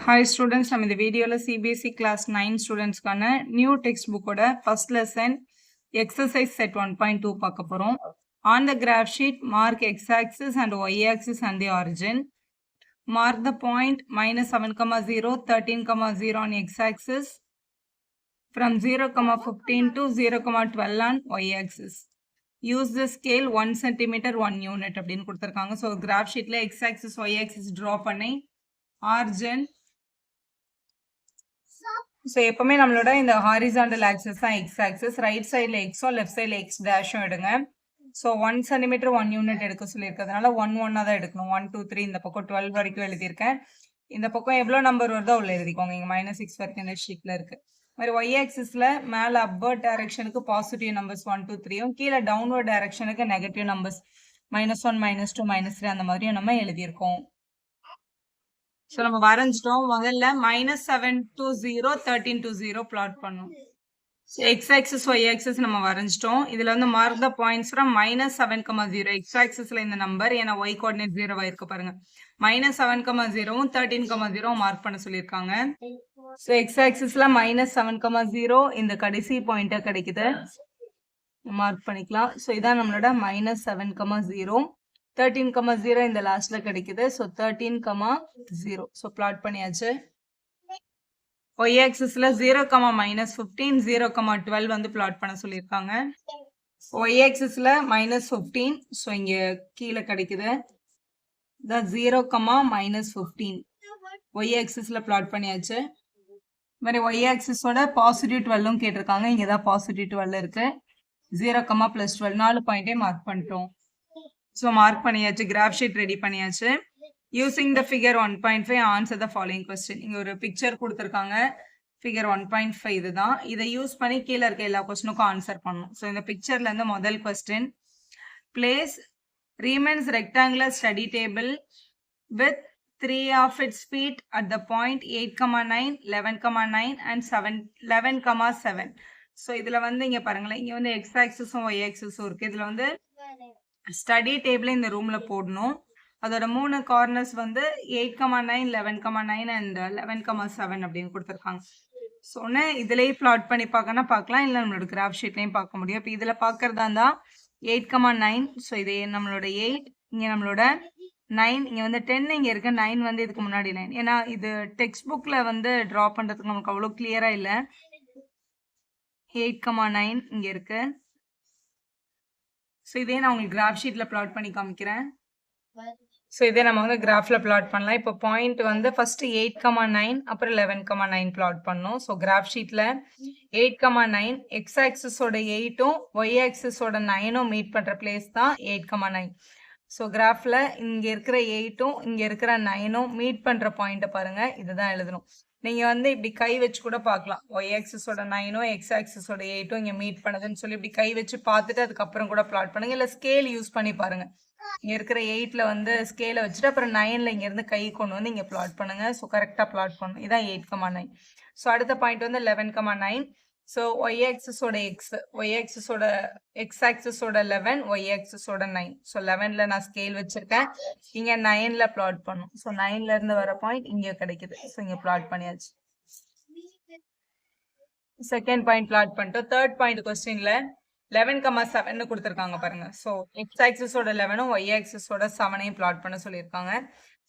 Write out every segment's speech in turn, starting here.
Hi students, நம்ம இந்த வீடியோல CBSE class 9 ஸ்டூடெண்ட்ஸ்க்கான நியூ டெக்ஸ்ட் புக்கோட ஃபர்ஸ்ட் லெசன் எக்ஸசைஸ் செட் 1.2 பார்க்க போறோம். On the graph sheet, mark x-axis and y-axis and the origin. Mark the point minus 7,0, 13,0 on x-axis, from 0,15 to 0,12 on y-axis. Use the scale 1 cm 1 unit அப்படின்னு கொடுத்திருக்காங்க. So graph ஷீட்ல x-axis y-axis draw பண்ணி origin. So எப்பவுமே நம்மளோட இந்த horizontal axis தான் x axis, right சைடில் எக்ஸோ லெஃப்ட் சைடில் எக்ஸ் டேஷும் எடுங்க. ஸோ 1 cm 1 யூனிட் எடுக்க சொல்லியிருக்கிறதுனால 1 1 தான் எடுக்கணும். 1 2 3 இந்த பக்கம் 12 வரைக்கும் எழுதியிருக்கேன். இந்த பக்கம் எவ்வளோ நம்பர் வருதோ அவ்வளோ எழுதிக்கோங்க. இங்கே -6 வரைக்கும் இந்த ஷீட்டில் இருக்குது. மாதிரி ஒய் ஆக்சிஸில் மேலே அப்வர்ட் டைரக்ஷனுக்கு பாசிட்டிவ் நம்பர்ஸ் 1 2 3யும் கீழே டவுன்வர்ட் டைரக்ஷனுக்கு நெகட்டிவ் நம்பர்ஸ் -1 -2 -3 அந்த மாதிரியும் நம்ம எழுதியிருக்கோம். ஸோ நம்ம வரைஞ்சிட்டோம். முதல்ல -7 to 0 13 to 0 பிளாட் பண்ணோம். So x axis y axis நம்ம வரைஞ்சிட்டோம். இதில் வந்து mark the points from -7,0 x ஆக்சிஸில் இந்த நம்பர், ஏன்னா ஒய் கோஆர்டினேட் 0 ஆயிருக்கு பாருங்க. -7,0வும் 13,0 மார்க் பண்ண சொல்லியிருக்காங்க. ஸோ எக்ஸ் ஆக்சிஸில் -7,0 இந்த கடைசி பாயிண்ட்டாக கிடைக்குது, மார்க் பண்ணிக்கலாம். ஸோ இதான் நம்மளோட -7,0. 13,0 இந்த லாஸ்ட்ல கிடைக்குது. ஸோ 13,0. ஸோ பிளாட் பண்ணியாச்சு. ஒய் ஆக்சிஸ்ல 0, -15 0,12 வந்து பிளாட் பண்ண சொல்லியிருக்காங்க. ஒய் ஆக்சிஸ்ல -15, ஸோ இங்க கீழே கிடைக்குது 0, -15 ஒய் ஆக்சிஸ்ல பிளாட் பண்ணியாச்சு. மாதிரி ஒய் ஆக்சிஸோட பாசிட்டிவ் 12ம் கேட்டிருக்காங்க. இங்கே தான் பாசிட்டிவ் 12 இருக்கு. 0, +12 4 பாயிண்டே மார்க் பண்ணிட்டோம். ஸோ மார்க் பண்ணியாச்சு, கிராஃப் ஷீட் ரெடி பண்ணியாச்சு. Using the figure 1.5 answer the following question. இங்கே ஒரு பிக்சர் கொடுத்துருக்காங்க, ஃபிகர் 1.5 இதுதான். இதை யூஸ் பண்ணி கீழே இருக்க எல்லா கொஸ்டினுக்கும் ஆன்சர் பண்ணணும். ஸோ இந்த பிக்சர்ல இருந்து முதல் question, place Reman's rectangular study table with 3 of its feet at the point 8,9 11,9 and 11,7. So இதுல வந்து இங்க பாருங்களேன், இங்க வந்து எக்ஸ் ஆக்சிஸும் ஒய் ஆக்சிஸும் இருக்கு. இதுல வந்து ஸ்டடி டேபிள் இந்த ரூம்ல போடணும். அதோட 3 கார்னர்ஸ் வந்து 8,9 11,9 அண்ட் 11,7 அப்படின்னு கொடுத்துருக்காங்க. ஸோ ஒன்று இதுலேயே பிளாட் பண்ணி பார்க்கலாம், இல்லை நம்மளோட கிராஃப் ஷீட்லையும் பார்க்க முடியும். இப்போ இதில் பார்க்கறதா இருந்தால் 8,9. ஸோ இது நம்மளோட 8, இங்கே நம்மளோட 9, இங்கே வந்து 10, இங்கே இருக்க 9 வந்து இதுக்கு முன்னாடி 9. ஏன்னா இது டெக்ஸ்ட் புக்கில் வந்து ட்ரா பண்ணுறதுக்கு நமக்கு அவ்வளோ கிளியராக இல்லை. 8,9 இங்கே இருக்கு. ஸோ இதே நான் உங்களுக்கு கிராஃப் ஷீட்டில் பிளாட் பண்ணி காமிக்கிறேன். ஸோ இதே நம்ம வந்து கிராஃபில் பிளாட் பண்ணலாம். இப்போ பாயிண்ட் வந்து ஃபஸ்ட்டு 8,9 அப்புறம் 11,9 பிளாட் பண்ணோம். ஸோ கிராஃப் ஷீட்டில் 8,9 எக்ஸ் ஆக்சிஸோட 8ம் ஒய் ஆக்சிஸோட 9ம் மீட் பண்ணுற பிளேஸ் தான் 8,9. ஸோ கிராஃபில் இங்கே இருக்கிற 8ம் இங்கே இருக்கிற 9ம் மீட் பண்ணுற பாயிண்ட்டை பாருங்கள், இதுதான் எழுதணும். நீங்கள் வந்து இப்படி கை வச்சு கூட பார்க்கலாம். ஒய் ஆக்சிஸோட 9ம் எக்ஸ் ஆக்சிஸோட 8ம் இங்கே மீட் பண்ணுதுன்னு சொல்லி இப்படி கை வச்சு பார்த்துட்டு அதுக்கப்புறம் கூட பிளாட் பண்ணுங்க. இல்லை ஸ்கேல் யூஸ் பண்ணி பாருங்க. இங்கே இருக்கிற 8ல் வந்து ஸ்கேலை வச்சுட்டு அப்புறம் 9ல் இங்கேருந்து கை கொண்டு வந்து இங்கே பிளாட் பண்ணுங்க. ஸோ கரெக்டாக பிளாட் பண்ணணும். இதான் 8,9. ஸோ அடுத்த பாயிண்ட் வந்து 11,9. ஸோ ஒய் ஆக்சிஸோட எக்ஸ், ஒய் ஆக்சிஸோட எக்ஸ் ஆக்சிஸோட 11, ஒய் ஆக்சிஸோட 9. ஸோ 11ல் நான் ஸ்கேல் வச்சுருக்கேன், இங்கே 9ல் பிளாட் பண்ணும். ஸோ 9லேருந்து வர பாயிண்ட் இங்கே கிடைக்குது. ஸோ இங்கே பிளாட் பண்ணியாச்சு. செகண்ட் பாயிண்ட் பிளாட் பண்ணிட்டோம். தேர்ட் பாயிண்ட் கொஸ்டின்ல 11,7 கொடுத்துருக்காங்க பாருங்க. ஸோ எக்ஸ் ஆக்சிஸோட 11ம் ஒய் ஆக்சிஸோட 7ஐயும் பிளாட் பண்ண சொல்லியிருக்காங்க.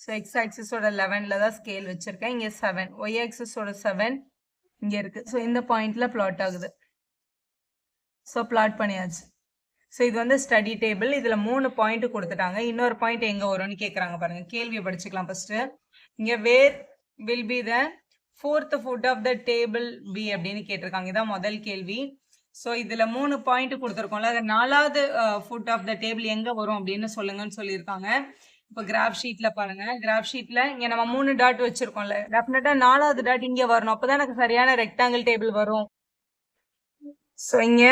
ஸோ எக்ஸ் ஆக்சிஸோட 11ல் தான் ஸ்கேல் வச்சுருக்கேன். இங்கே 7, ஒய் ஆக்சிஸோட 7 இங்கே இருக்கு. ஸோ இந்த பாயிண்ட்ல பிளாட் ஆகுது. ஸோ பிளாட் பண்ணியாச்சு. ஸோ இது வந்து ஸ்டடி டேபிள். இதில் 3 பாயிண்ட் கொடுத்துட்டாங்க. இன்னொரு பாயிண்ட் எங்கே வரும்னு கேட்குறாங்க பாருங்க. கேள்வியை படிச்சுக்கலாம் ஃபர்ஸ்ட். இங்கே where will be the 4th foot of the table be அப்படின்னு கேட்டிருக்காங்க. இதான் முதல் கேள்வி. ஸோ இதில் 3 பாயிண்ட் கொடுத்துருக்கோம்ல, அது 4வது ஃபுட் ஆஃப் த டேபிள் எங்கே வரும் அப்படின்னு சொல்லுங்கன்னு சொல்லியிருக்காங்க. இப்போ கிராஃப் ஷீட்ல பாருங்க. கிராஃப் ஷீட்ல இங்க நம்ம 3 டாட் வச்சிருக்கோம்ல, டெஃபினட்டா 4வது டாட் இங்க வரணும். அப்பதான் எனக்கு சரியான ரெக்டாங்கிள் டேபிள் வரும். ஸோ இங்க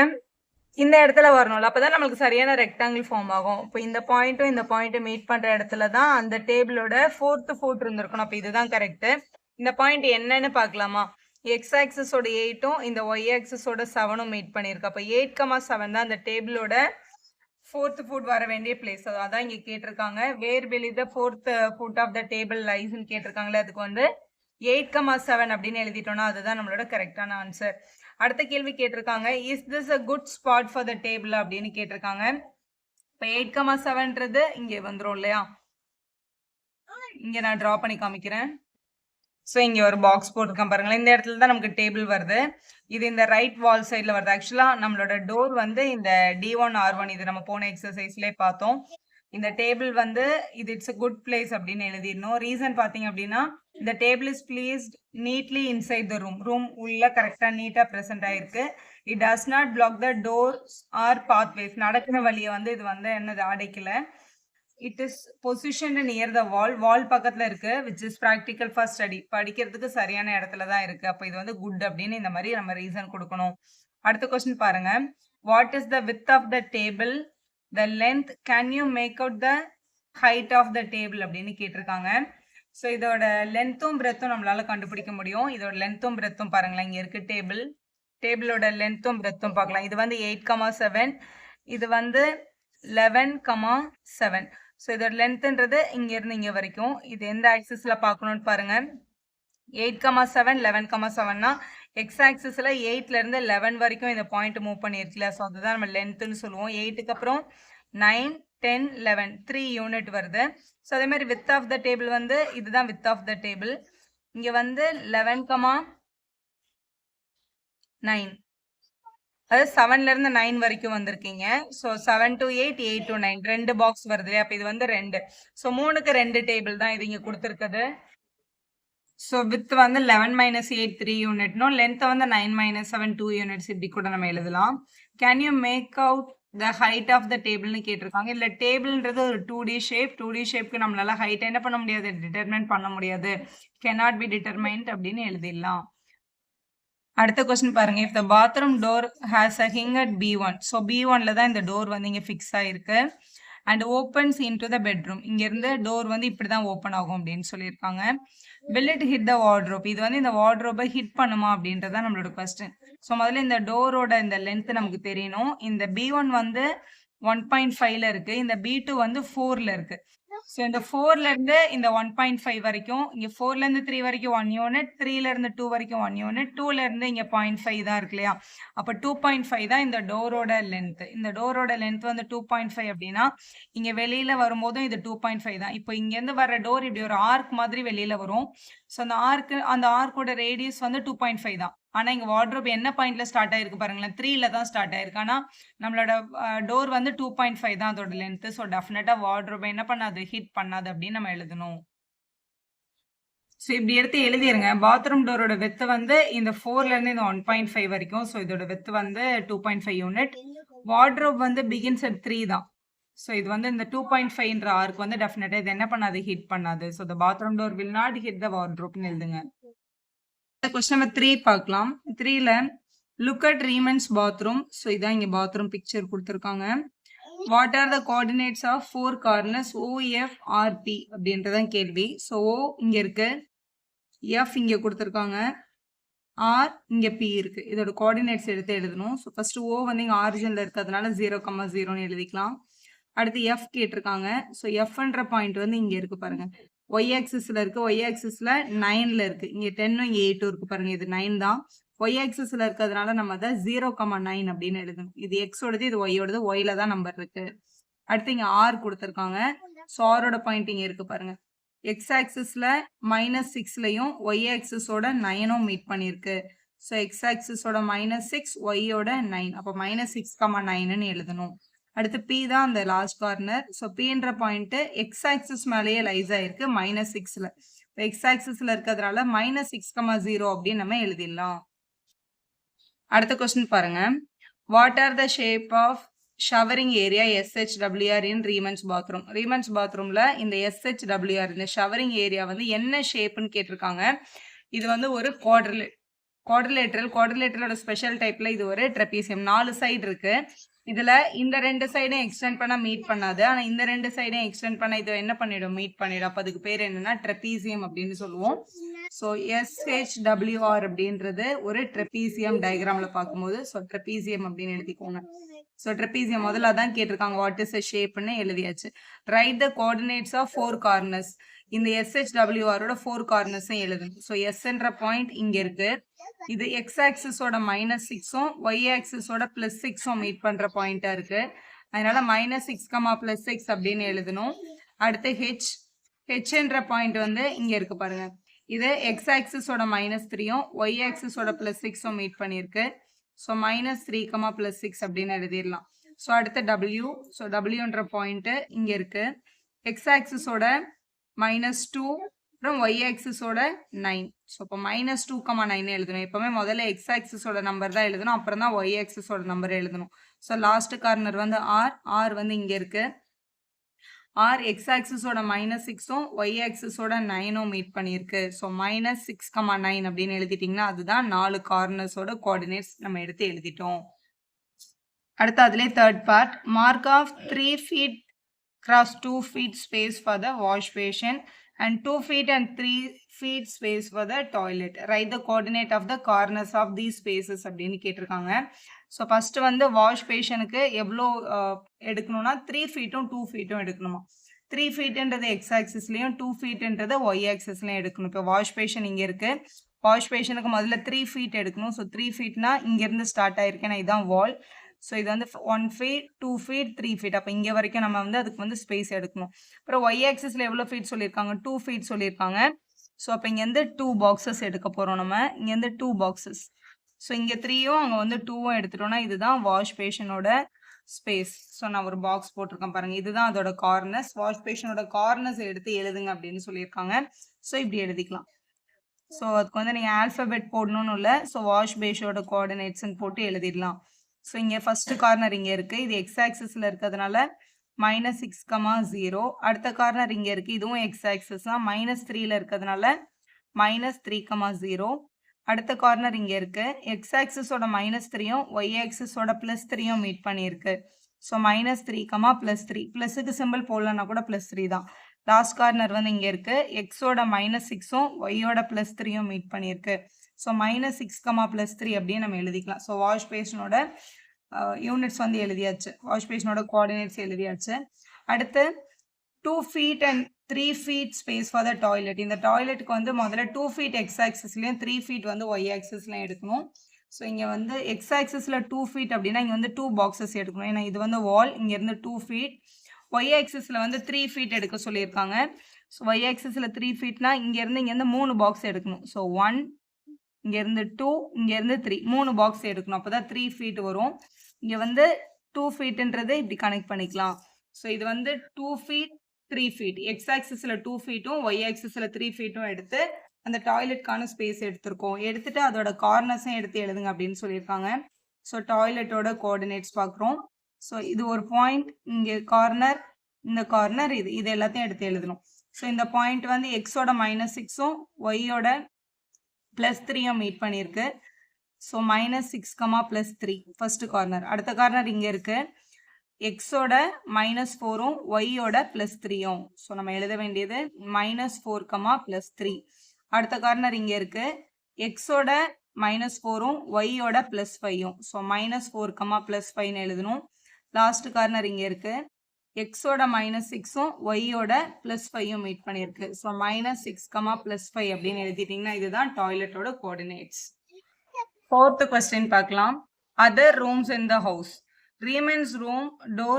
இந்த இடத்துல வரணும்ல, அப்பதான் நம்மளுக்கு சரியான ரெக்டாங்கிள் ஃபார்ம் ஆகும். இப்போ இந்த பாயிண்ட்டும் இந்த பாயிண்ட்டும் மீட் பண்ற இடத்துல தான் அந்த டேபிளோட 4th foot இருந்திருக்கணும். அப்போ இதுதான் கரெக்ட். இந்த பாயிண்ட் என்னன்னு பார்க்கலாமா? எக்ஸ் ஆக்சிஸோட 8ம் இந்த ஒய் ஆக்சிஸோட 7ம் மீட் பண்ணியிருக்கு. அப்போ 8,7 தான் அந்த டேபிளோட 4th foot வர வேண்டிய பிளேஸ். அதான் இங்க கேட்டிருக்காங்க. Where will the 4th foot of the table லைஸ்ன்னு கேட்டிருக்காங்களே, அதுக்கு வந்து 8,7 அப்படின்னு எழுதிட்டோம்னா அதுதான் நம்மளோட கரெக்டான ஆன்சர். அடுத்த கேள்வி கேட்டிருக்காங்க, is this a good spot for the table அப்படின்னு கேட்டிருக்காங்க. இப்போ 8,7ன்றது இங்கே வந்துடும் இல்லையா, இங்க நான் டிரா பண்ணி காமிக்கிறேன். ஸோ இங்க ஒரு பாக்ஸ் போட்டிருக்கேன் பாருங்களேன், இந்த இடத்துல தான் நமக்கு டேபிள் வருது. இது இந்த ரைட் வால் சைடில் வருது. ஆக்சுவலாக நம்மளோட டோர் வந்து இந்த D1R1, இது நம்ம போன எக்ஸசைஸ்லேயே பார்த்தோம். இந்த டேபிள் வந்து இது இட்ஸ் அ குட் பிளேஸ் அப்படின்னு எழுதிடணும். ரீசன் பார்த்தீங்க அப்படின்னா, இந்த table is placed neatly inside the room உள்ள கரெக்டாக நீட்டாக ப்ரெசென்ட் ஆயிருக்கு. It does not block the doors or pathways, நடக்கிற வழியை வந்து இது வந்து என்னது அடைக்கல. It is positioned near the wall பக்கத்துல இருக்கு, which is practical for study, படிக்கிறதுக்கு சரியான இடத்துல தான் இருக்கு. அப்போ இது வந்து குட் அப்படின்னு இந்த மாதிரி நம்ம ரீசன் கொடுக்கணும். அடுத்த கொஸ்டின் பாருங்க, what is the width of the table, the length, can you make out the height of the table அப்படின்னு கேட்டிருக்காங்க. ஸோ இதோட லென்த்தும் பிரெத்தும் நம்மளால கண்டுபிடிக்க முடியும். இதோட லென்த்தும் பிரெத்தும் பாருங்களேன், இங்க இருக்கு டேபிளோட லென்த்தும் பிரெத்தும் பார்க்கலாம். இது வந்து 8,7, இது வந்து 11,7. ஸோ இதோட லென்த்ன்றது இங்க இருந்து இங்க வரைக்கும். இது எந்த ஆக்சிஸ்ல பார்க்கணும்னு பாருங்க. 8,7 11,7னா எக்ஸ் ஆக்சிஸ்ல 8ல இருந்து 11 வரைக்கும் இந்த பாயிண்ட் மூவ் பண்ணிருக்கல. ஸோ அதுதான் நம்ம லென்த்னு சொல்லுவோம். 8க்கு அப்புறம் 9 10 11 3 யூனிட் வருது. ஸோ அதே மாதிரி வித் ஆஃப் த டேபிள் வந்து இதுதான் வித் ஆஃப் த டேபிள். இங்க வந்து 11,9, அதாவது 7ல இருந்து 9 வரைக்கும் வந்திருக்கீங்க. ஸோ 7 to 8 8 to 9 ரெண்டு பாக்ஸ் வருது. அப்போ இது வந்து 2. ஸோ 3க்கு 2 டேபிள் தான் இது இங்க கொடுத்துருக்குது. ஸோ வித் வந்து 11 - 8 3 யூனிட்னும், லென்த்தை வந்து 9 - 7 2 யூனிட்ஸ் இப்படி கூட நம்ம எழுதலாம். Can you make out the height of the டேபிள்னு கேட்டிருக்காங்க. இல்லை டேபிள்ன்றது ஒரு 2D ஷேப். 2D ஷேப்க்கு நம்மளால ஹைட் என்ன பண்ண முடியாது, டிட்டர்மைன் பண்ண முடியாது. cannot be determined அப்படின்னு எழுதிடலாம். அடுத்த கொஸ்டின் பாருங்க, if the bathroom door has a hinge at B1, so B1ல தான் இந்த டோர் வந்து இங்கே ஃபிக்ஸ் ஆயிருக்கு. And opens into the bedroom, இங்கேருந்து டோர் வந்து இப்படி தான் ஓப்பன் ஆகும் அப்படின்னு சொல்லியிருக்காங்க. will it hit the wardrobe, இது வந்து இந்த வார்ட்ரோபை ஹிட் பண்ணுமா அப்படின்றதான் நம்மளோட கொஸ்டின். ஸோ முதல்ல இந்த டோரோட இந்த லென்த் நமக்கு தெரியணும். இந்த B1 வந்து 1.5ல இருக்கு, இந்த B2 வந்து 4ல இருக்கு. ஸோ இந்த 4ல இருந்து இந்த 1.5 வரைக்கும், இங்க 4ல இருந்து 3 வரைக்கும் 1 யூனிட், 3ல இருந்து 2 வரைக்கும் 1 யூனிட், 2ல இருந்து இங்க 0.5 தான் இருக்கு இல்லையா. அப்ப 2.5 தான் இந்த டோரோட லென்த். இந்த டோரோட லென்த் வந்து 2.5 அப்படின்னா இங்க வெளியில வரும்போதும் இது 2.5 தான். இப்போ இங்க இருந்து வர டோர் இப்படி ஒரு ஆர்க் மாதிரி வெளியில வரும். ஸோ அந்த ஆர்க்கோட ரேடியஸ் வந்து 2.5 தான். ஆனா இங்க வார்ட்ரோப் என்ன பாயிண்ட்ல ஸ்டார்ட் ஆயிருக்கு பாருங்களேன், 3ல தான் ஸ்டார்ட் ஆயிருக்கு. ஆனா நம்மளோட டோர் வந்து 2.5 தான் அதோட லென்த். ஸோ டெஃபினட்டா வார்ட்ரோப் என்ன பண்ணாது, ஹிட் பண்ணாது அப்படின்னு நம்ம எழுதணும். ஸோ இப்படி எடுத்து எழுதிருங்க. பாத்ரூம் டோரோட வெத்து வந்து இந்த 4ல இருந்து இந்த 1.5 வரைக்கும். ஸோ இதோட வெத்து வந்து 2.5 யூனிட். வார்ட்ரோப் வந்து பிகின்ஸ் அட் 3 தான். ஸோ இது வந்து இந்த 2.5ன்ற ஆர்க் வந்து டெஃபினட்டா இது என்ன பண்ணாது, ஹிட் பண்ணாது. So the bathroom door will not hit the வார்ட்ரோப்னு எழுதுங்க. கொஸ்டின் நம்பர் 3 பார்க்கலாம். 3ல look at Reman's bathroom. So இதான் இங்க பாத்ரூம் பிக்சர் கொடுத்துருக்காங்க. What are the coordinates of 4 corners OFRP அப்படின்றதான் கேள்வி. ஸோ O இங்க இருக்கு, F இங்க கொடுத்துருக்காங்க, R இங்க P இருக்கு. இதோட கோஆர்டினேட்ஸ் எடுத்து எழுதணும். ஸோ ஃபர்ஸ்ட் O வந்து இங்க ஆரிஜின்ல இருக்கிறதுனால 0,0ன்னு எழுதிக்கலாம். அடுத்து F கேட்டிருக்காங்க. ஸோ Fன்ற பாயிண்ட் வந்து இங்க இருக்கு பாருங்க, Y ஆக்சிஸ்ல இருக்கு. Y ஆக்சிஸ்ல 9ல இருக்கு. இங்க 10 இங்க 8 இருக்கு பாருங்க, இது 9 தான். Y ஆக்சிஸ்ல இருக்கிறதுனால நம்ம அதை 0,9 அப்படின்னு எழுதணும். இது X ஓடது, இது Y ஓடது. Yல தான் நம்பர் இருக்கு. அடுத்து இங்க R கொடுத்துருக்காங்க. ஸோ ஆரோட பாயிண்ட் இங்க இருக்கு பாருங்க. X ஆக்சிஸ்ல -6லையும் Y ஆக்சிஸோட 9ம் மீட் பண்ணிருக்கு. ஸோ X ஆக்சிஸோட -6, Y ஓட 9, அப்போ -6,9ன்னு எழுதணும். அடுத்து P தான் அந்த லாஸ்ட் கார்னர். ஸோ Pன்ற பாயிண்ட் X ஆக்சிஸ் மேலேயே லைஸ் ஆயிருக்கு -6ல. X ஆக்சிஸ்ல இருக்கிறதுனால -6,0 அப்படின்னு நம்ம எழுதிடலாம். அடுத்த கொஸ்டின் பாருங்க, what are the shape of showering area SHWR in Reman's bathroom. Reman's பாத்ரூம்ல இந்த SHWR இந்த ஷவரிங் ஏரியா வந்து என்ன ஷேப்னு கேட்டிருக்காங்க. இது வந்து ஒரு குவாட்ரிலேட்டரலோட ஸ்பெஷல் டைப்ல இது ஒரு ட்ரெபீசியம். 4 சைடு இருக்கு. இதுல இந்த 2 சைடையும் எக்ஸ்டெண்ட் பண்ணா மீட் பண்ணாது. ஆனா இந்த 2 சைடையும் எக்ஸ்டெண்ட் பண்ண இது என்ன பண்ணிடும், மீட் பண்ணிடும். அப்ப அதுக்கு பேர் என்னன்னா ட்ரெபீசியம் அப்படின்னு சொல்லுவோம். ஸோ SHWR அப்படின்றது ஒரு ட்ரெபீசியம் டயக்ராம்ல பார்க்கும்போது ஸோ ட்ரெபீசியம் அப்படின்னு எழுதிக்கோங்க. ஸோ ட்ரெபீசியம் முதல்ல தான் கேட்டிருக்காங்க, வாட் இஸ் அ ஷேப்னு எழுதியாச்சு. Write the coordinates of 4 corners. இந்த SHWRோட 4 கார்னர்ஸும் எழுதணும். ஸோ எஸ்ன்ற பாயிண்ட் இங்க இருக்கு. இது எக்ஸ் ஆக்சிஸோட -6ம் ஒய் ஆக்சிஸோட +6ம் மீட் பண்ற பாயிண்டா இருக்கு. அதனால -6, +6 அப்படின்னு எழுதணும். அடுத்து ஹெச்ன்ற பாயிண்ட் வந்து இங்க இருக்கு பாருங்க. இது எக்ஸ் ஆக்சிஸோட -3ம் ஒய் ஆக்சிஸோட +6ம் மீட் பண்ணியிருக்கு. ஸோ -3, +6 அப்படின்னு எழுதிடலாம். ஸோ அடுத்து டபிள்யூ. ஸோ டபிள்யூன்ற பாயிண்ட் இங்க இருக்கு. எக்ஸ் ஆக்சிஸோட -2 அப்புறம் ஒய் ஆக்சிஸோட 9. ஸோ இப்போ -2, 9 எழுதணும். எப்பவுமே முதல்ல எக்ஸ் ஆக்சிஸோட நம்பர் தான் எழுதணும், அப்புறம் தான் ஒய் ஆக்சிஸோட நம்பர் எழுதணும். ஸோ லாஸ்ட் கார்னர் வந்து ஆர் வந்து இங்க இருக்கு. ஆர் எக்ஸ் ஆக்சிஸோட -6ம் ஒய் ஆக்சிஸோட 9ம் மீட் பண்ணியிருக்கு. ஸோ -6, 9 அப்படின்னு எழுதிட்டிங்கன்னா அதுதான் 4 கார்னர்ஸோட கோஆர்டினேட்ஸ் நம்ம எடுத்து எழுதிட்டோம். அடுத்து அதுலேயே third part, mark of 3 feet cross 2 feet space for the wash basin and 2 feet and 3 feet space for the toilet. Write the coordinate of the corners of these spaces அப்படின்னு கேட்டிருக்காங்க. So first வந்து wash பேஷனுக்கு எவ்வளோ எடுக்கணும்னா 3 feetம் 2 feetம் எடுக்கணுமா. 3 feetன்றது X ஆக்சிஸ்லையும் 2 feetன்றது Y ஆக்சிஸ்லையும் எடுக்கணும். இப்போ wash basin இங்கே இருக்கு. வாஷ் பேஷனுக்கு முதல்ல 3 feet எடுக்கணும். ஸோ 3 feetனா இங்கேருந்து ஸ்டார்ட் ஆயிருக்கேன்னா இதுதான் வால். ஸோ இது வந்து 1 feet, 2 feet, 3 feet. அப்போ இங்கே வரைக்கும் நம்ம வந்து அதுக்கு வந்து ஸ்பேஸ் எடுக்கணும். அப்புறம் ஒய் ஆக்சிஸில் எவ்வளோ ஃபீட் சொல்லியிருக்காங்க, 2 feet சொல்லியிருக்காங்க. ஸோ அப்போ இங்கேருந்து 2 boxes எடுக்க போகிறோம் நம்ம. இங்கேருந்து 2 boxes. ஸோ இங்கே 3ம் அங்கே வந்து 2ம் எடுத்துட்டோம்னா இதுதான் வாஷ் பேஷனோட ஸ்பேஸ். ஸோ நான் ஒரு பாக்ஸ் போட்டிருக்கேன் பாருங்க. இதுதான் அதோட கார்னர்ஸ். வாஷ் பேஷனோட கார்னர்ஸ் எடுத்து எழுதுங்க அப்படின்னு சொல்லியிருக்காங்க. ஸோ இப்படி எழுதிக்கலாம். ஸோ அதுக்கு வந்து நீங்கள் ஆல்ஃபபெட் போடணும்னு இல்லை. ஸோ வாஷ் பேஷோட கோஆர்டினேட்ஸ்ன்னு போட்டு எழுதிடலாம். ஸோ இங்கே ஃபர்ஸ்ட் கார்னர் இங்கே இருக்கு. இது எக்ஸ் ஆக்சிஸில் இருக்கிறதுனால -6, 0. அடுத்த கார்னர் இங்கே இருக்கு. இதுவும் எக்ஸ் ஆக்சிஸ் தான். -3ல இருக்கிறதுனால -3, 0. அடுத்த கார்னர் இங்கே இருக்கு. எக்ஸ் ஆக்சிஸோட -3ம் ஒய் ஆக்சிஸோட +3ம் மீட் பண்ணியிருக்கு. ஸோ -3, +3. ப்ளஸுக்கு சிம்பிள் போடலன்னா கூட +3 தான். லாஸ்ட் கார்னர் வந்து இங்கே இருக்கு. எக்ஸோட -6ம் ஒய்யோட +3ம் மீட் பண்ணியிருக்கு. ஸோ -6, +3 அப்படின்னு நம்ம எழுதிக்கலாம். ஸோ வாஷ் பேஷனோட யூனிட்ஸ் வந்து எழுதியாச்சு. வாஷ் பேஷனோட கோஆர்டினேட்ஸ் எழுதியாச்சு. அடுத்து 2 feet and 3 feet space for the toilet. இந்த டாய்லெட்டுக்கு வந்து முதல்ல 2 feet எக்ஸ் ஆக்சிஸ்லையும் 3 feet வந்து ஒய் ஆக்சிஸ்லையும் எடுக்கணும். ஸோ இங்கே வந்து எக்ஸ் ஆக்சிஸில் 2 feet அப்படின்னா இங்கே வந்து 2 boxes எடுக்கணும். ஏன்னா இது வந்து வால். இங்கேருந்து 2 feet. ஒய் ஆக்சிஸில் வந்து 3 feet எடுக்க சொல்லியிருக்காங்க. ஸோ ஒய் ஆக்சிஸில் 3 feetனா இங்கேருந்து 3 பாக்ஸ் எடுக்கணும். ஸோ 1, இங்கேருந்து 2, இங்கேருந்து 3, 3 பாக்ஸ் எடுக்கணும். அப்போ தான் 3 feet வரும். இங்கே வந்து 2 feetன்றது இப்படி கனெக்ட் பண்ணிக்கலாம். ஸோ இது வந்து 2 feet, 3 feet. எக்ஸ் ஆக்சிஸில் 2 feetம் ஒய் ஆக்சிஸில் 3 feetம் எடுத்து அந்த டாய்லெட்கான ஸ்பேஸ் எடுத்திருக்கோம். எடுத்துட்டு அதோட கார்னர்ஸும் எடுத்து எழுதுங்க அப்படின்னு சொல்லியிருக்காங்க. ஸோ டாய்லெட்டோட கோஆர்டினேட்ஸ் பார்க்குறோம். ஸோ இது ஒரு பாயிண்ட், இங்கே கார்னர், இந்த கார்னர், இது எல்லாத்தையும் எடுத்து எழுதணும். ஸோ இந்த பாயிண்ட் வந்து எக்ஸோட -6ம் ஒய்யோட +3ம் மீட் பண்ணியிருக்கு. So -6, +3 first corner. அடுத்த கார்னர் இங்கே இருக்கு. எக்ஸோட -4ம் ஒய்யோட +3ம். ஸோ நம்ம எழுத வேண்டியது -4, +3. அடுத்த கார்னர் இங்கே இருக்கு. எக்ஸோட -4ம் ஒய்யோட +5ம். ஸோ -4, +5ன்னு எழுதணும். லாஸ்ட் கார்னர் இங்கே இருக்கு. எக்ஸோட -6ம் ஒய்யோட +5ம் மீட் பண்ணியிருக்கு. ஸோ -6, +5 அப்படின்னு எழுதிட்டிங்கன்னா இதுதான் டாய்லெட்டோட கோஆர்டினேட்ஸ். 4th question பார்க்கலாம். Other rooms in the house. Rieman's room door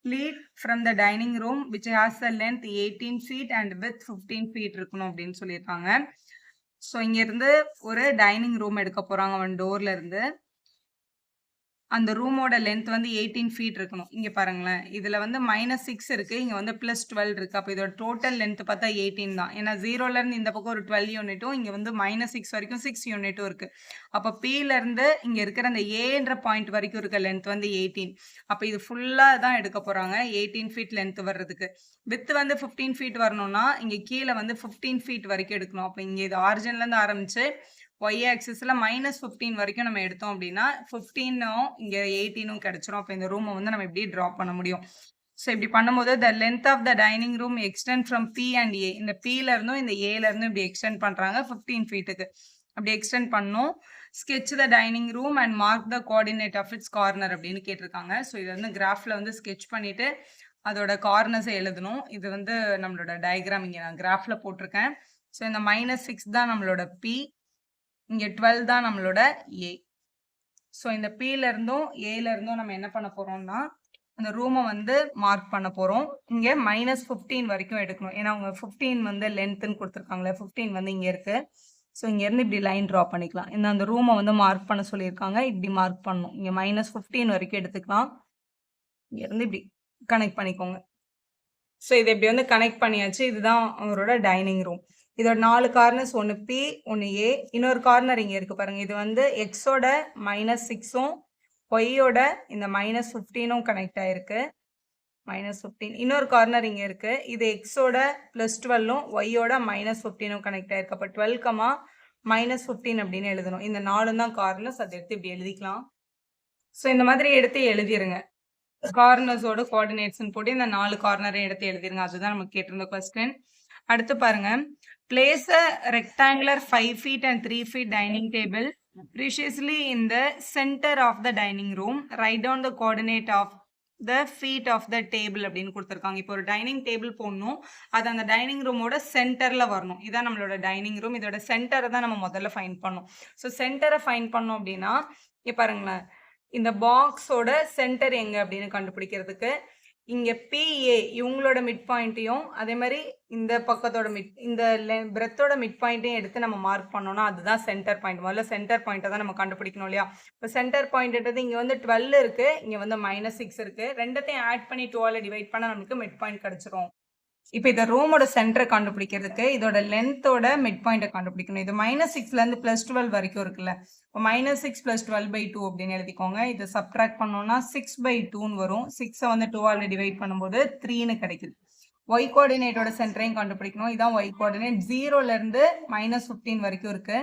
lead from the dining room which has the length 18 feet and width 15 feet இருக்கணும் அப்படின்னு சொல்லியிருக்காங்க. ஸோ இங்கேருந்து ஒரு டைனிங் ரூம் எடுக்க போகிறாங்க. அவன் டோர்ல இருந்து அந்த ரூமோட லென்த் வந்து 18 feet இருக்கணும். இங்கே பாருங்களேன், இதில் வந்து -6 இருக்குது, இங்கே வந்து +12 இருக்குது. அப்போ இதோட டோட்டல் லென்த் பார்த்தா 18 தான். ஏன்னா 0லேருந்து இந்த பக்கம் ஒரு 12 யூனிட்டும் இங்கே வந்து -6 வரைக்கும் 6 யூனிட்டும் இருக்குது. அப்போ Pலேருந்து இங்கே இருக்கிற அந்த ஏன்ற பாயிண்ட் வரைக்கும் இருக்க லென்த் வந்து 18. அப்போ இது ஃபுல்லாக தான் எடுக்க போகிறாங்க 18 feet லென்த் வர்றதுக்கு. வித் வந்து 15 feet வரணும்னா இங்கே கீழே வந்து 15 feet வரைக்கும் எடுக்கணும். அப்போ இங்கே இது ஆரிஜின்லேருந்து ஆரம்பித்து ஒய் ஆக்சிஸில் -15 வரைக்கும் நம்ம எடுத்தோம் அப்படின்னா 15ம் இங்கே 18ம் கிடச்சிரும். அப்போ இந்த ரூமை வந்து நம்ம இப்படி ட்ரா பண்ண முடியும். ஸோ இப்படி பண்ணும்போது the length of the dining room extend from P and A. இந்த Pலேருந்தும் இந்த ஏலேருந்தும் இப்படி எக்ஸ்டெண்ட் பண்ணுறாங்க 15 feetக்கு. அப்படி எக்ஸ்டெண்ட் பண்ணணும். Sketch the dining room and mark the coordinate of its corner அப்படின்னு கேட்டிருக்காங்க. ஸோ இதை வந்து கிராஃபில் வந்து ஸ்கெட்ச் பண்ணிவிட்டு அதோட கார்னர்ஸை எழுதணும். இது வந்து நம்மளோட டயக்ராம் இங்கே நான் கிராஃப்ல போட்டிருக்கேன். ஸோ இந்த -6 தான் நம்மளோட P, இங்கே 12 தான் நம்மளோட A. ஸோ இந்த Pல இருந்தும் Aல இருந்தும் நம்ம என்ன பண்ண போறோம்னா அந்த ரூமை வந்து மார்க் பண்ண போறோம். இங்கே -15 வரைக்கும் எடுக்கணும். ஏன்னா அவங்க 15 வந்து லென்த்ன்னு கொடுத்துருக்காங்களே, 15 வந்து இங்கே இருக்கு. ஸோ இங்கேருந்து இப்படி லைன் ட்ரா பண்ணிக்கலாம். இந்த அந்த ரூமை வந்து மார்க் பண்ண சொல்லியிருக்காங்க. இப்படி மார்க் பண்ணணும். இங்கே -15 வரைக்கும் எடுத்துக்கலாம். இங்கேருந்து இப்படி கனெக்ட் பண்ணிக்கோங்க. ஸோ இதை இப்படி வந்து கனெக்ட் பண்ணியாச்சு. இதுதான் அவரோட டைனிங் ரூம். இதோட 4 கார்னர்ஸ், ஒன்று P, ஒன்று A, இன்னொரு கார்னர் இங்கே இருக்கு பாருங்க. இது வந்து எக்ஸோட -6ம் ஒய்யோட இந்த -15ம் கனெக்ட் ஆயிருக்கு. -15 இன்னொரு கார்னர் இங்கே இருக்கு. இது எக்ஸோட +12ம் ஒய்யோட -15ம் கனெக்ட் ஆயிருக்கு. அப்போ 12, -15 அப்படின்னு எழுதணும். இந்த 4 தான் கார்னர்ஸ். அதை எடுத்து இப்படி எழுதிக்கலாம். ஸோ இந்த மாதிரி எடுத்து எழுதிருங்க. கார்னர்ஸோட கோஆர்டினேட்ஸ்ன்னு போட்டு இந்த 4 கார்னரையும் எடுத்து எழுதிருங்க. அதுதான் நமக்கு கேட்டிருந்த கொஸ்டின். அடுத்து பாருங்க, place a rectangular 5 feet and 3 feet dining table preciously in the center of the dining room. Write down the coordinate of the feet of the table அப்படின்னு கொடுத்துருக்காங்க. இப்போ ஒரு டைனிங் டேபிள் போடணும். அது அந்த டைனிங் ரூமோட சென்டர்ல வரணும். இதான் நம்மளோட டைனிங் ரூம். இதோட சென்டரை தான் நம்ம முதல்ல ஃபைண்ட் பண்ணணும். ஸோ சென்டரை ஃபைண்ட் பண்ணோம் அப்படின்னா இங்கே பாருங்களேன், இந்த பாக்ஸோட சென்டர் எங்க அப்படின்னு கண்டுபிடிக்கிறதுக்கு இங்க PA இவங்களோட மிட் பாயிண்ட்டையும் அதே மாதிரி இந்த பக்கத்தோட இந்த பிரெத்தோட மிட் பாயிண்ட்டையும் எடுத்து நம்ம மார்க் பண்ணோம்னா அதுதான் சென்டர் பாயிண்ட். முதல்ல சென்டர் பாயிண்ட்டை தான் நம்ம கண்டுபிடிக்கணும் இல்லையா? இப்போ சென்டர் பாயிண்ட் இங்க வந்து 12 இருக்கு, இங்க வந்து -6 இருக்கு. ரெண்டத்தையும் ஆட் பண்ணி 2ஆல டிவைட் பண்ணா நமக்கு மிட் பாயிண்ட் கிடைச்சிரும். இப்போ இந்த ரூமோட சென்டரை கண்டுபிடிக்கிறதுக்கு இதோட லென்த்தோட மிட் பாயிண்ட்டை கண்டுபிடிக்கணும். இது -6ல இருந்து +12 வரைக்கும் இருக்குல்ல. இப்போ -6 + 12/2 அப்படின்னு எழுதிக்கோங்க. இதை சப்ட்ராக்ட் பண்ணோம்னா 6/2ன்னு வரும். 6 வந்து 2ஆல டிவைட் பண்ணும்போது 3ன்னு கிடைக்குது. ஒய் கோஆர்டினேட்டோட சென்டரையும் கண்டுபிடிக்கணும். இதான் ஒய் கோஆர்டினேட். 0ல இருந்து -15 வரைக்கும் இருக்கு.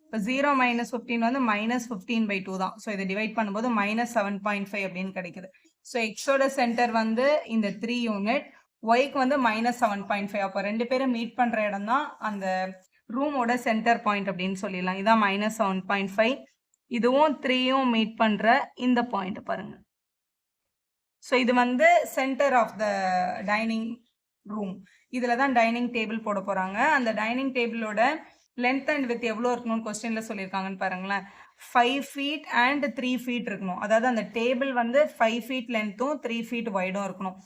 இப்போ 0 - 15 வந்து -15/2 தான். ஸோ இதை டிவைட் பண்ணும்போது -7.5 அப்படின்னு கிடைக்குது. ஸோ எக்ஸோட சென்டர் வந்து இந்த 3 யூனிட், ஒய்க்கு வந்து -7.5. அப்போ ரெண்டு பேரும் மீட் பண்ற இடம் தான் அந்த ரூமோட சென்டர் பாயிண்ட் அப்படின்னு சொல்லிடலாம். இதான் -7.5. இதுவும் 3யும் மீட் பண்ற இந்த பாயிண்ட் பாருங்க. ஸோ இது வந்து centre of the dining room. இதுல தான் டைனிங் டேபிள் போட போறாங்க. அந்த டைனிங் டேபிளோட லென்த் அண்ட் வித் எவ்வளோ இருக்கணும்னு கொஸ்டின்ல சொல்லியிருக்காங்கன்னு பாருங்களேன். 5 feet and 3 feet இருக்கணும். அதாவது அந்த டேபிள் வந்து 5 feet லென்த்தும் 3 feet வைடும் இருக்கணும்.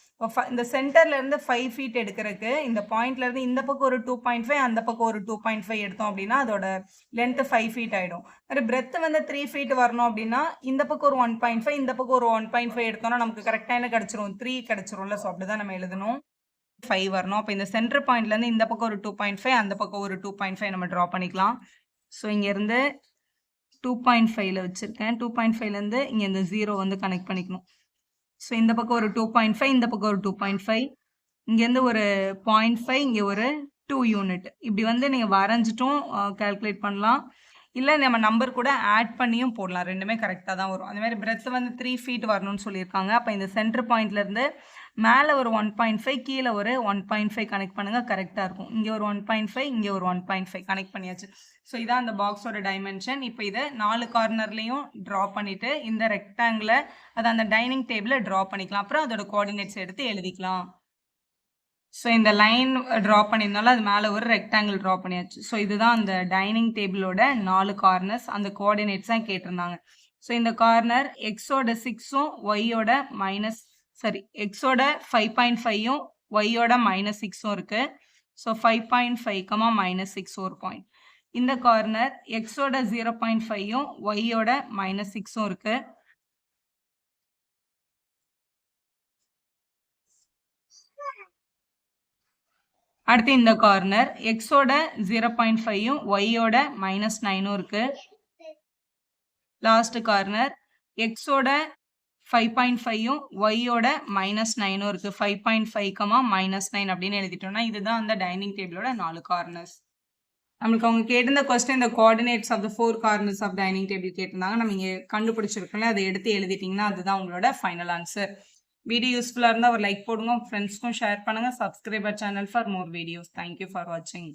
இந்த சென்டர்ல இருந்து 5 feet எடுக்கிறதுக்கு இந்த பாயிண்ட்ல இருந்து இந்த பக்கம் ஒரு 2.5 அந்த பக்கம் ஒரு 2.5 எடுத்தோம் அப்படின்னா அதோட லென்த் 5 feet ஆயிடும். ஒரு பிரெத் வந்து 3 feet வரணும் அப்படின்னா இந்த பக்கம் ஒரு 1.5 இந்த பக்கம் ஒரு 1.5 எடுத்தோம்னா நமக்கு கரெக்டாக என்ன கிடைச்சிரும்? 3 கிடைச்சிரும்ல. ஸோ அப்படிதான் நம்ம எழுதணும். 5 வரணும். அப்போ இந்த சென்டர் பாயிண்ட்ல இருந்து இந்த பக்கம் ஒரு 2.5 அந்த பக்கம் ஒரு 2.5 நம்ம ட்ரா பண்ணிக்கலாம். ஸோ இங்க இருந்து 2.5ல வச்சிருக்கேன். 2.5ல இருந்து இங்க இந்த 0 வந்து கனெக்ட் பண்ணிக்கணும். ஸோ இந்த பக்கம் ஒரு 2.5 இந்த பக்கம் ஒரு 2.5, இங்க இருந்து ஒரு 0.5 இங்க ஒரு 2 யூனிட். இப்படி வந்து நீங்க வரைஞ்சிட்டும் கால்குலேட் பண்ணலாம். இல்லை நம்ம நம்பர் கூட ஆட் பண்ணியும் போடலாம். ரெண்டுமே கரெக்டாக தான் வரும். அந்த மாதிரி பிரெத் வந்து 3 feet வரணும்னு சொல்லியிருக்காங்க. அப்போ இந்த சென்டர் பாயிண்ட்ல இருந்து மேலே ஒரு 1.5 கீழே ஒரு 1.5 கனெக்ட் பண்ணுங்க. கரெக்டாக இருக்கும். இங்கே ஒரு 1.5 இங்கே ஒரு 1.5 கனெக்ட் பண்ணியாச்சு. ஸோ இதான் அந்த பாக்ஸோட டைமென்ஷன். இப்போ இதை 4 கார்னர்லையும் ட்ரா பண்ணிட்டு இந்த ரெக்டாங்கிளை அதை அந்த டைனிங் டேபிளை ட்ரா பண்ணிக்கலாம். அப்புறம் அதோட கோஆர்டினேட்ஸ் எடுத்து எழுதிக்கலாம். ஸோ இந்த லைன் ட்ரா பண்ணியிருந்தாலும் அது மேலே ஒரு ரெக்டாங்கிள் ட்ரா பண்ணியாச்சு. ஸோ இதுதான் அந்த டைனிங் டேபிளோட 4 கார்னர்ஸ். அந்த கோஆர்டினேட்ஸ் தான் கேட்டிருந்தாங்க. ஸோ இந்த கார்னர் எக்ஸோட 6ம் ஒய்யோட எக்ஸோட 5.5ம் ஒய்யோட -6ம் இருக்கு. ஸோ 5.5, -6 ஒரு பாயிண்ட். இந்த கார்னர் எக்ஸோட 0.5ம் ஒய்யோட -6ம் இருக்கு. அடுத்து இந்த கார்னர் எக்ஸோட 0.5ம் ஒய்யோட -9ம் இருக்கு. லாஸ்ட் கார்னர் எக்ஸோட 5.5ம் ஒய்யோட -9ம் இருக்கு. 5.5, -9 அப்படின்னு எழுதிட்டோம்னா இதுதான் அந்த டைனிங் டேபிளோட 4 கார்னர்ஸ். நம்மளுக்கு அவங்க கேட்டிருந்த கொஸ்டின் இந்த coordinates of the 4 corners of dining table கேட்டிருந்தாங்க. நம்ம இங்கே கண்டுபிடிச்சிருக்கோம்ல, அதை எடுத்து எழுதிட்டிங்கன்னா அதுதான் உங்களோட ஃபைனல் ஆன்சர். வீடியோ யூஸ்ஃபுல்லாக இருந்தால் ஒரு லைக் போடுங்க, ஃப்ரெண்ட்ஸ்க்கும் ஷேர் பண்ணுங்கள். Subscriber channel for more videos. Thank you for வாட்சிங்.